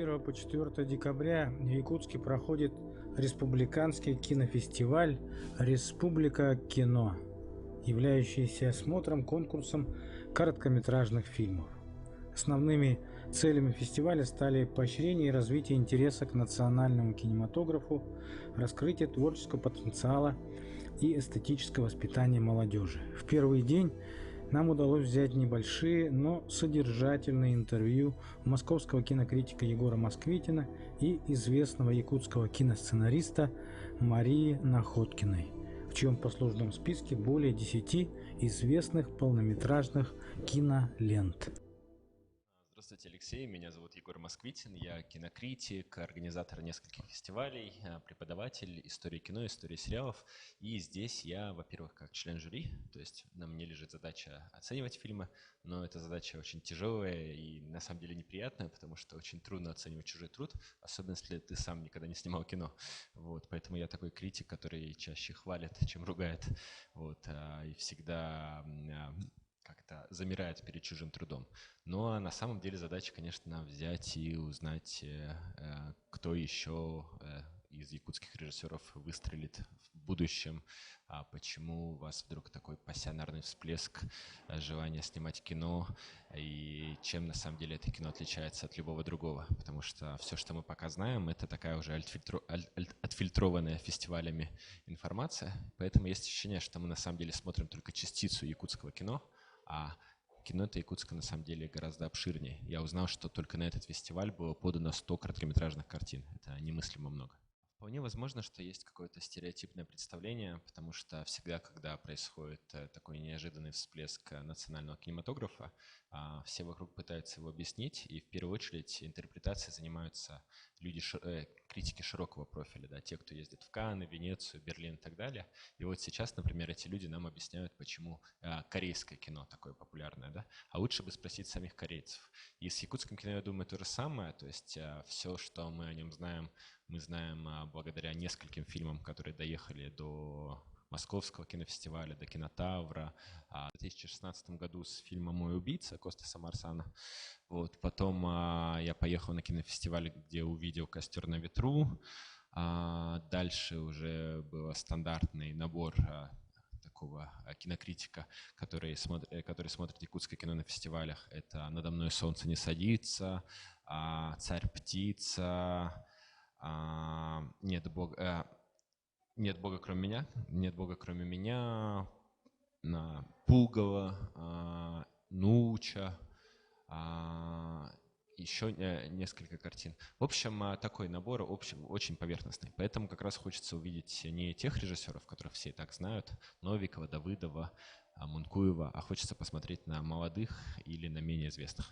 1 по 4 декабря в Якутске проходит республиканский кинофестиваль «Республика кино», являющийся конкурсом короткометражных фильмов. Основными целями фестиваля стали поощрение и развитие интереса к национальному кинематографу, раскрытие творческого потенциала и эстетическое воспитание молодежи. В первый день нам удалось взять небольшие, но содержательные интервью у московского кинокритика Егора Москвитина и известного якутского киносценариста Марии Находкиной, в чьем послужном списке более 10 известных полнометражных кинолент. Здравствуйте, Алексей. Меня зовут Егор Москвитин. Я кинокритик, организатор нескольких фестивалей, преподаватель истории кино, истории сериалов. И здесь я, во-первых, как член жюри, то есть на мне лежит задача оценивать фильмы, но эта задача очень тяжелая и на самом деле неприятная, потому что очень трудно оценивать чужой труд, особенно если ты сам никогда не снимал кино. Вот, поэтому я такой критик, который чаще хвалит, чем ругает, и всегда как-то замирает перед чужим трудом. Но на самом деле задача, конечно, взять и узнать, кто еще из якутских режиссеров выстрелит в будущем, почему у вас вдруг такой пассионарный всплеск желания снимать кино, и чем на самом деле это кино отличается от любого другого. Потому что все, что мы пока знаем, это такая уже отфильтрованная фестивалями информация. Поэтому есть ощущение, что мы на самом деле смотрим только частицу якутского кино, а кино-то якутское на самом деле гораздо обширнее. Я узнал, что только на этот фестиваль было подано 100 короткометражных картин. Это немыслимо много. Вполне возможно, что есть какое-то стереотипное представление, потому что всегда, когда происходит такой неожиданный всплеск национального кинематографа, все вокруг пытаются его объяснить, и в первую очередь интерпретацией занимаются люди, критики широкого профиля, да, те, кто ездит в Канны, Венецию, Берлин и так далее. И вот сейчас, например, эти люди нам объясняют, почему корейское кино такое популярное, да, а лучше бы спросить самих корейцев. И с якутским кино, я думаю, то же самое, то есть все, что мы о нем знаем, мы знаем благодаря нескольким фильмам, которые доехали до Московского кинофестиваля, до Кинотавра. В 2016 году с фильмом «Мой убийца» Костаса Марсана. Потом я поехал на кинофестиваль, где увидел «Костер на ветру». Дальше уже был стандартный набор такого кинокритика, который смотрит якутское кино на фестивалях. Это «Надо мной солнце не садится», «Царь-птица», «Нет Бога, кроме меня», Пугало, Нуча, еще несколько картин. В общем, такой набор очень поверхностный. Поэтому как раз хочется увидеть не тех режиссеров, которых все и так знают, Новикова, Давыдова, Мункуева, а хочется посмотреть на молодых или на менее известных.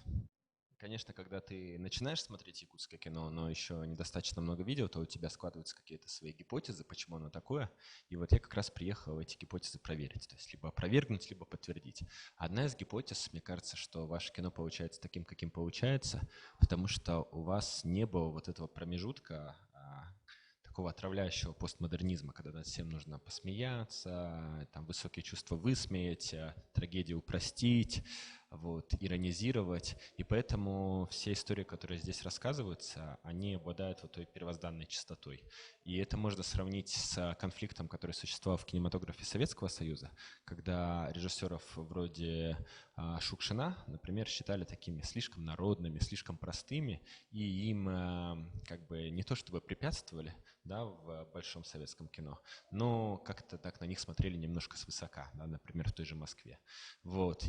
Конечно, когда ты начинаешь смотреть якутское кино, но еще недостаточно много видео, то у тебя складываются какие-то свои гипотезы, почему оно такое. И вот я как раз приехал эти гипотезы проверить, то есть либо опровергнуть, либо подтвердить. Одна из гипотез, мне кажется, что ваше кино получается таким, каким получается, потому что у вас не было вот этого промежутка, такого отравляющего постмодернизма, когда над всем нужно посмеяться, там высокие чувства высмеять, трагедию упростить, иронизировать. И поэтому все истории, которые здесь рассказываются, они обладают той первозданной чистотой. И это можно сравнить с конфликтом, который существовал в кинематографе Советского Союза, когда режиссеров вроде Шукшина, например, считали такими слишком народными, слишком простыми, и им не то чтобы препятствовали, да, в большом советском кино, но как-то так на них смотрели немножко свысока, да, например, в той же Москве.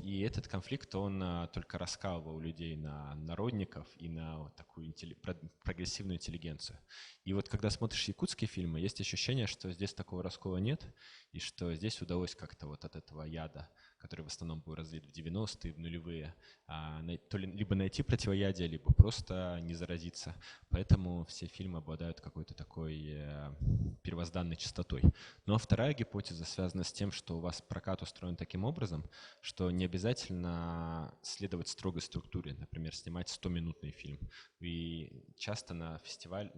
И этот конфликт, он только раскалывал людей на народников и на такую прогрессивную интеллигенцию. И когда смотришь якутские фильмы, есть ощущение, что здесь такого раскола нет, и что здесь удалось как-то от этого яда, который в основном был разлит в 90-е, в нулевые, либо найти противоядие, либо просто не заразиться. Поэтому все фильмы обладают какой-то такой первозданной чистотой. Ну а вторая гипотеза связана с тем, что у вас прокат устроен таким образом, что не обязательно следовать строгой структуре, например, снимать 100-минутный фильм. И часто на фестиваль,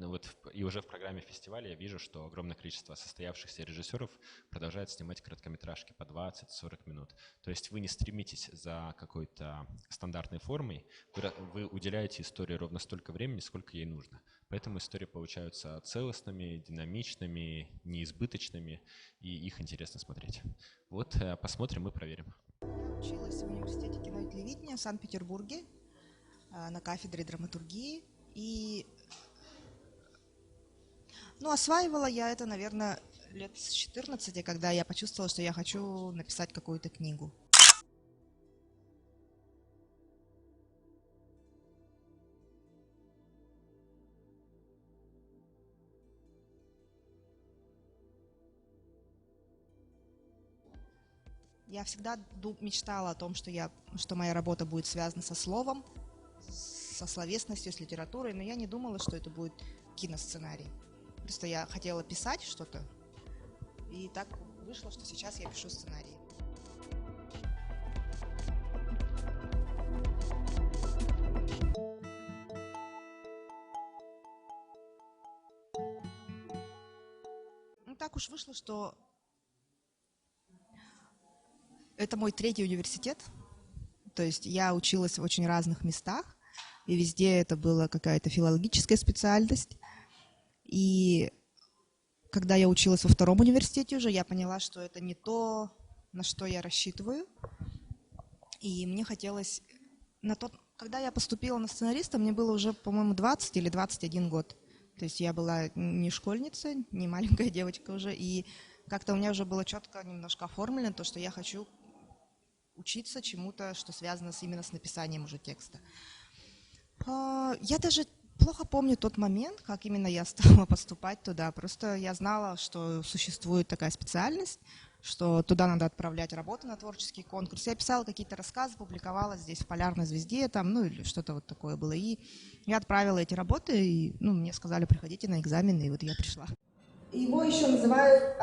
и уже в программе фестиваля я вижу, что огромное количество состоявшихся режиссеров продолжает снимать короткометражки по 20-40 минут. То есть вы не стремитесь за какой-то стандартной формой, вы уделяете истории ровно столько времени, сколько ей нужно. Поэтому истории получаются целостными, динамичными, неизбыточными, и их интересно смотреть. Вот, посмотрим и проверим. Я училась в университете кино и телевидения в Санкт-Петербурге на кафедре драматургии. И осваивала я это, наверное, лет с 14, когда я почувствовала, что я хочу написать какую-то книгу. Я всегда мечтала о том, что моя работа будет связана со словом, со словесностью, с литературой, но я не думала, что это будет киносценарий. Просто я хотела писать что-то, и так вышло, что сейчас я пишу сценарий. Так уж вышло, что это мой 3-й университет, то есть я училась в очень разных местах, и везде это была какая-то филологическая специальность. И когда я училась во 2-м университете уже, я поняла, что это не то, на что я рассчитываю. И мне хотелось... Когда я поступила на сценариста, мне было уже, по-моему, 20 или 21 год. То есть я была не школьница, не маленькая девочка уже, и как-то у меня уже было четко немножко оформлено то, что я хочу учиться чему-то, что связано именно с написанием уже текста. Я даже плохо помню тот момент, как именно я стала поступать туда. Просто я знала, что существует такая специальность, что туда надо отправлять работы на творческий конкурс. Я писала какие-то рассказы, публиковала здесь в «Полярной звезде», или что-то вот такое было. И я отправила эти работы, и мне сказали, приходите на экзамены, и вот я пришла. Его еще называют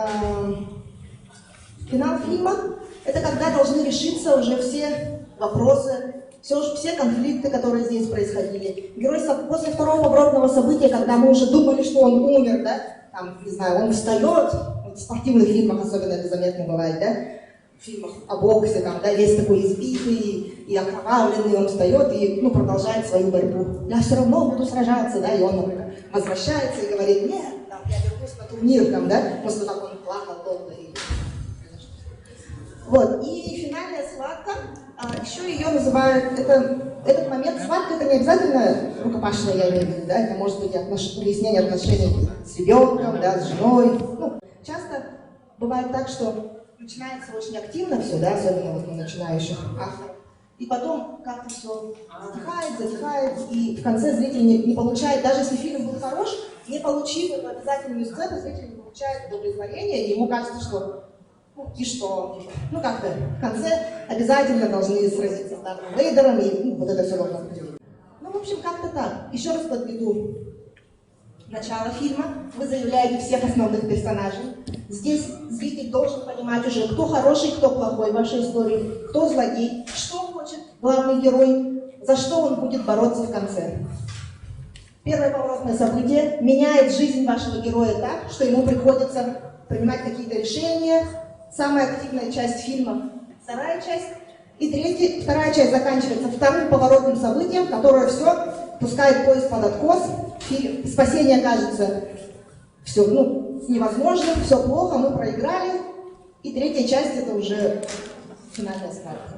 финал фильма. Это когда должны решиться уже все вопросы, все конфликты, которые здесь происходили. Герой после второго поворотного события, когда мы уже думали, что он умер, да, там, не знаю, он встает, вот в спортивных фильмах особенно это заметно бывает, да, в фильмах о боксе, там, да, весь такой избитый и окровавленный, он встает и, продолжает свою борьбу. Я все равно буду сражаться, да, и он, например, возвращается и говорит, нет, там, я вернусь на турнир, там, да, после того, как он плакал долго. Вот, и финальная схватка, еще ее называют, этот момент схватка, это не обязательно рукопашная, я имею в виду, да, это может быть выяснение отношений с ребенком, да, с женой. Часто бывает так, что начинается очень активно все, да, особенно вот у начинающих авторов, и потом как-то все затихает, и в конце зритель не получает, даже если фильм был хорош, не получив эту обязательную сцену, зритель не получает удовлетворения, и ему кажется, что и что? Как-то в конце обязательно должны сразиться с Даром Вейдером, и вот это все должно быть. В общем, как-то так. Еще раз подведу начало фильма. Вы заявляете всех основных персонажей. Здесь зритель должен понимать уже, кто хороший, кто плохой в вашей истории, кто злодей, что хочет главный герой, за что он будет бороться в конце. Первое поворотное событие меняет жизнь вашего героя так, что ему приходится принимать какие-то решения. Самая активная часть фильма – 2-я часть. И 2-я часть заканчивается 2-м поворотным событием, которое все пускает поезд под откос. Спасение кажется все невозможным, все плохо, мы проиграли. И 3-я часть – это уже финальная схватка.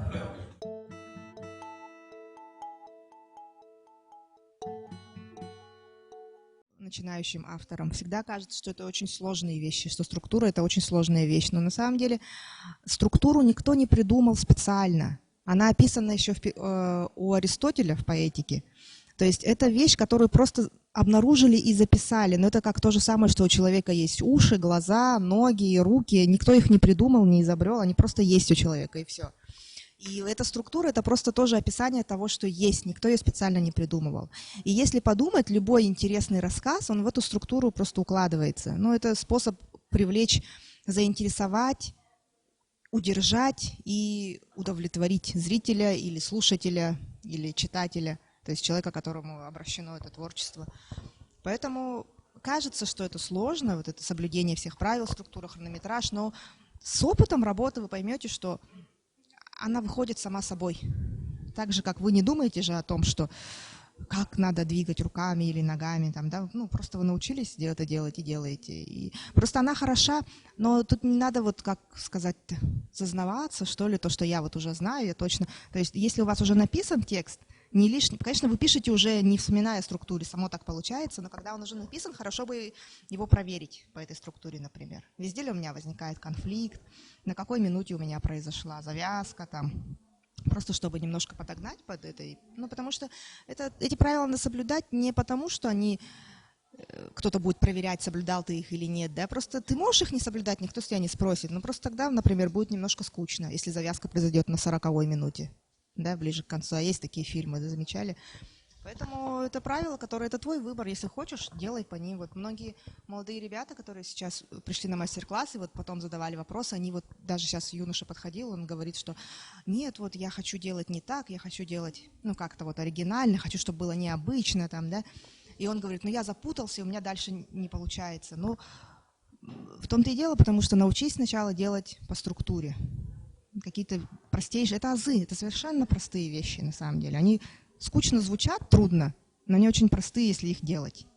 Начинающим авторам всегда кажется, что это очень сложные вещи, что структура — это очень сложная вещь. Но на самом деле структуру никто не придумал специально. Она описана еще у Аристотеля в поэтике. То есть это вещь, которую просто обнаружили и записали. Но это как то же самое, что у человека есть уши, глаза, ноги, руки. Никто их не придумал, не изобрел, они просто есть у человека, и все. И эта структура — это просто тоже описание того, что есть, никто ее специально не придумывал. И если подумать, любой интересный рассказ, он в эту структуру просто укладывается. Это способ привлечь, заинтересовать, удержать и удовлетворить зрителя или слушателя, или читателя, то есть человека, которому обращено это творчество. Поэтому кажется, что это сложно, вот это соблюдение всех правил, структура, хронометраж, но с опытом работы вы поймете, что она выходит сама собой. Так же, как вы не думаете же о том, что как надо двигать руками или ногами, там, да, ну, просто вы научились это делать и делаете. И просто она хороша, но тут не надо, вот, как сказать, зазнаваться, что ли, то, что я вот уже знаю, я точно. То есть, если у вас уже написан текст, не лишний, конечно, вы пишете уже не вспоминая структуре, само так получается, но когда он уже написан, хорошо бы его проверить по этой структуре, например. Везде ли у меня возникает конфликт, на какой минуте у меня произошла завязка, там, просто чтобы немножко подогнать под это. Ну, потому что эти правила надо соблюдать не потому, что они, кто-то будет проверять, соблюдал ты их или нет, да, просто ты можешь их не соблюдать, никто с тебя не спросит, но просто тогда, например, будет немножко скучно, если завязка произойдет на 40-й минуте, да, ближе к концу. А есть такие фильмы, да, замечали? Поэтому это правило, которое, это твой выбор. Если хочешь, делай по ним. Вот многие молодые ребята, которые сейчас пришли на мастер-класс и вот потом задавали вопросы, они вот, даже сейчас юноша подходил, он говорит, что нет, вот я хочу делать не так, я хочу делать, ну, как-то вот оригинально, хочу, чтобы было необычно там, да. И он говорит, ну, я запутался, и у меня дальше не получается. Ну, в том-то и дело, потому что научись сначала делать по структуре. Какие-то простейшие, это азы, это совершенно простые вещи на самом деле. Они скучно звучат, трудно, но они очень простые, если их делать.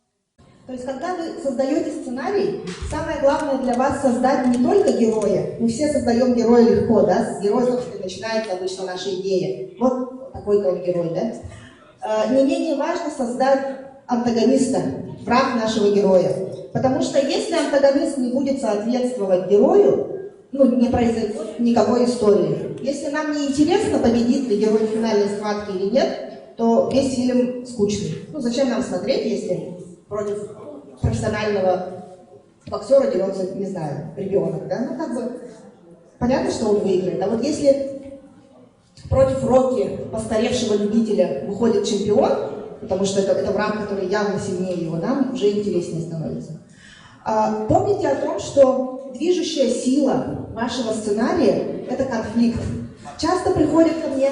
То есть, когда вы создаете сценарий, самое главное для вас создать не только героя. Мы все создаем героя легко, да? С героя, собственно, начинается обычно наша идея. Вот такой он герой, да? Не менее важно создать антагониста, враг нашего героя. Потому что если антагонист не будет соответствовать герою, ну, не произойдет никакой истории. Если нам не интересно, победит ли герой финальной схватки или нет, то весь фильм скучный. Ну, зачем нам смотреть, если против профессионального боксера дерется, не знаю, ребенок, да? Ну, как бы, понятно, что он выиграет. А вот если против Рокки, постаревшего любителя, выходит чемпион, потому что это враг, который явно сильнее его, нам уже интереснее становится. Помните о том, что движущая сила вашего сценария – это конфликт. Часто приходят ко мне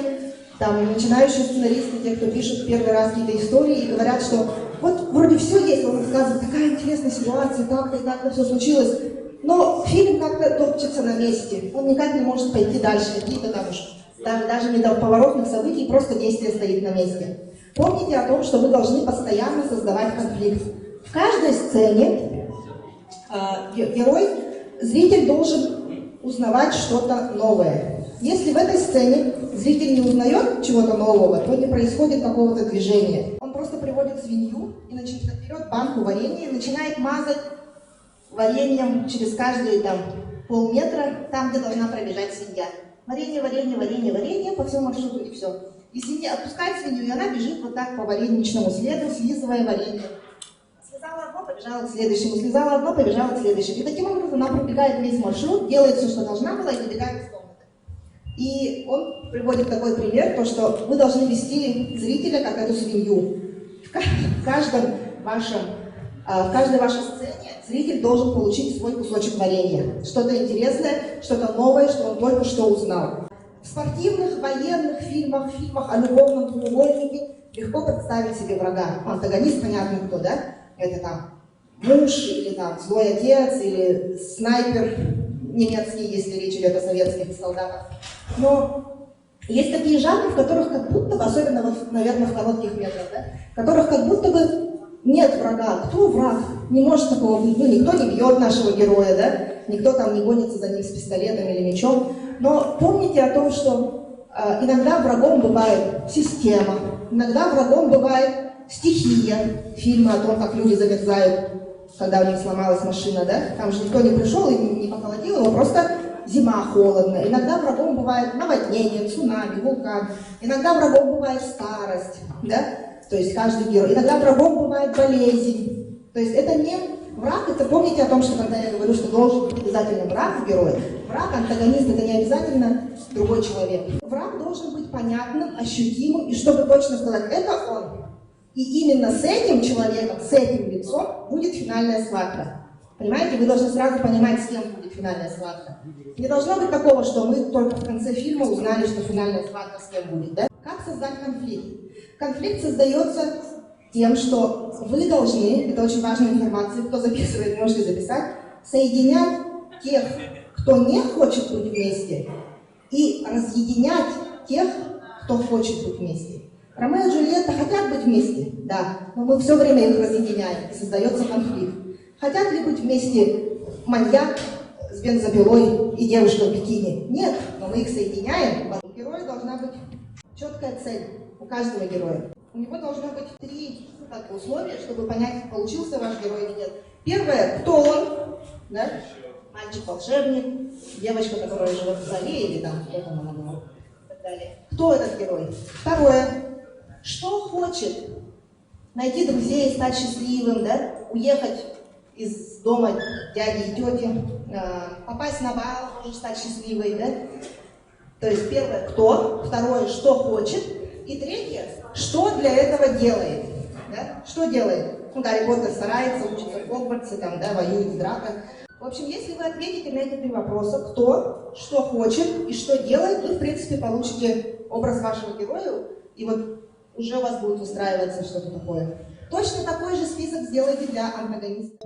там начинающие сценаристы, те, кто пишет первый раз какие-то истории, и говорят, что вот вроде все есть, он рассказывает, такая интересная ситуация, так-то и так-то все случилось, но фильм как-то топчется на месте, он никак не может пойти дальше, какие-то там уж даже не до поворотных событий, просто действие стоит на месте. Помните о том, что вы должны постоянно создавать конфликт. В каждой сцене зритель должен узнавать что-то новое. Если в этой сцене зритель не узнает чего-то нового, то не происходит какого-то движения. Он просто приводит свинью и берет банку варенья и начинает мазать вареньем через каждые там полметра, там, где должна пробежать свинья. Варенье, варенье, варенье, варенье по всему маршруту и все. И свинья отпускает свинью, и она бежит вот так по вареничному следу, слизывая варенье. Слезала одно, побежала к следующему, слезала одно, побежала к следующему. И таким образом она пробегает весь маршрут, делает все, что должна была, и выбегает из комнаты. И он приводит такой пример, то, что вы должны вести зрителя как эту свинью. В каждой вашей сцене зритель должен получить свой кусочек варенья. Что-то интересное, что-то новое, что он только что узнал. В спортивных, военных фильмах о любовном треугольнике легко представить себе врага. Антагонист, понятно кто, да? Это там муж, или там злой отец, или снайпер немецкий, если речь идет о советских солдатах. Но есть такие жанры, в которых как будто бы, особенно, вот, наверное, в коротких метрах, да, в которых как будто бы нет врага. Кто враг? Не может такого быть. Ну, никто не бьет нашего героя, да? Никто там не гонится за ним с пистолетом или мечом. Но помните о том, что иногда врагом бывает система, иногда врагом бывает стихия. Фильмы о том, как люди замерзают, когда у них сломалась машина, да? Там же никто не пришел и не похолодил его, просто зима холодно. Иногда врагом бывает наводнение, цунами, вулкан. Иногда врагом бывает старость, да? То есть каждый герой. Иногда врагом бывает болезнь. То есть это не враг, это помните о том, что когда я говорю, что должен быть обязательно враг в герое. Враг, антагонист, это не обязательно другой человек. Враг должен быть понятным, ощутимым, и чтобы точно сказать, это он. И именно с этим человеком, с этим лицом будет финальная схватка. Понимаете, вы должны сразу понимать, с кем будет финальная схватка. Не должно быть такого, что мы только в конце фильма узнали, что финальная схватка с кем будет, да? Как создать конфликт? Конфликт создается тем, что вы должны, это очень важная информация, кто записывает, можете записать, соединять тех, кто не хочет быть вместе, и разъединять тех, кто хочет быть вместе. Ромео и Джульетта хотят быть вместе, да, но мы все время их разъединяем, и создается конфликт. Хотят ли быть вместе маньяк с бензопилой и девушка в бикини? Нет, но мы их соединяем. У героя должна быть четкая цель, у каждого героя. У него должно быть 3 условия, чтобы понять, получился ваш герой или нет. Первое, кто он, да? Мальчик-волшебник, девочка, которая живет в зале, или там кто там она была, и так далее. Кто этот герой? Второе, что хочет? Найти друзей, стать счастливым, да? Уехать из дома дяди и тети, попасть на бал, тоже стать счастливой, да? То есть первое, кто, второе, что хочет, и третье, что для этого делает, да? Что делает? Ну, Гарри Поттер старается, учится в Хогвартсе, там, да, воюет в драках. В общем, если вы ответите на эти 3 вопроса, кто, что хочет и что делает, вы, в принципе, получите образ вашего героя, и вот уже у вас будет устраиваться что-то такое. Точно такой же список сделайте для антагониста.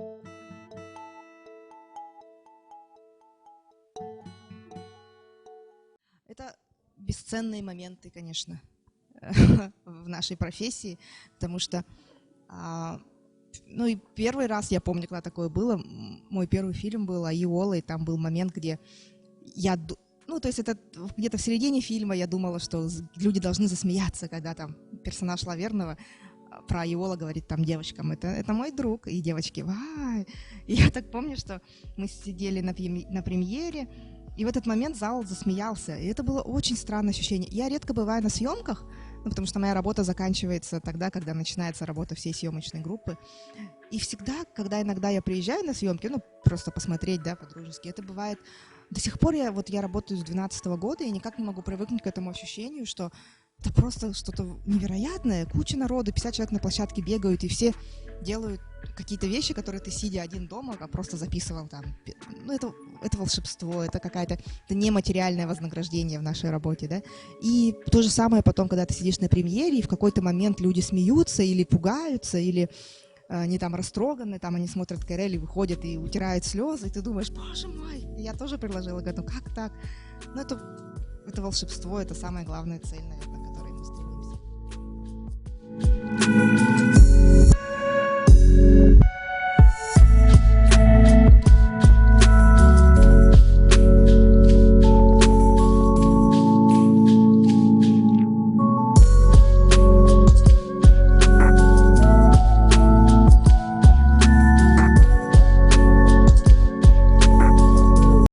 Это бесценные моменты, конечно, в нашей профессии, потому что, ну и первый раз, я помню, когда такое было, мой первый фильм был «Айола», и там был момент, где я, ну то есть это где-то в середине фильма я думала, что люди должны засмеяться, когда там персонаж Лаверного про Айола говорит там девочкам, это мой друг, и девочки, вай. И я так помню, что мы сидели на премьере, и в этот момент зал засмеялся, и это было очень странное ощущение. Я редко бываю на съемках, ну, потому что моя работа заканчивается тогда, когда начинается работа всей съемочной группы. И всегда, когда иногда я приезжаю на съемки, ну, просто посмотреть, да, по-дружески, это бывает... До сих пор я работаю с 2012 года, и никак не могу привыкнуть к этому ощущению, что это просто что-то невероятное. Куча народу, 50 человек на площадке бегают, и все делают какие-то вещи, которые ты, сидя один дома, просто записывал там. Ну, это волшебство, это какая-то нематериальное вознаграждение в нашей работе, да. И то же самое потом, когда ты сидишь на премьере, и в какой-то момент люди смеются или пугаются, или они там растроганы, там они смотрят Кэрель и выходят и утирают слезы, и ты думаешь, боже мой, я тоже приложила к этому, как так? Ну, это волшебство, это самая главная цель, наверное, к которой мы стремимся.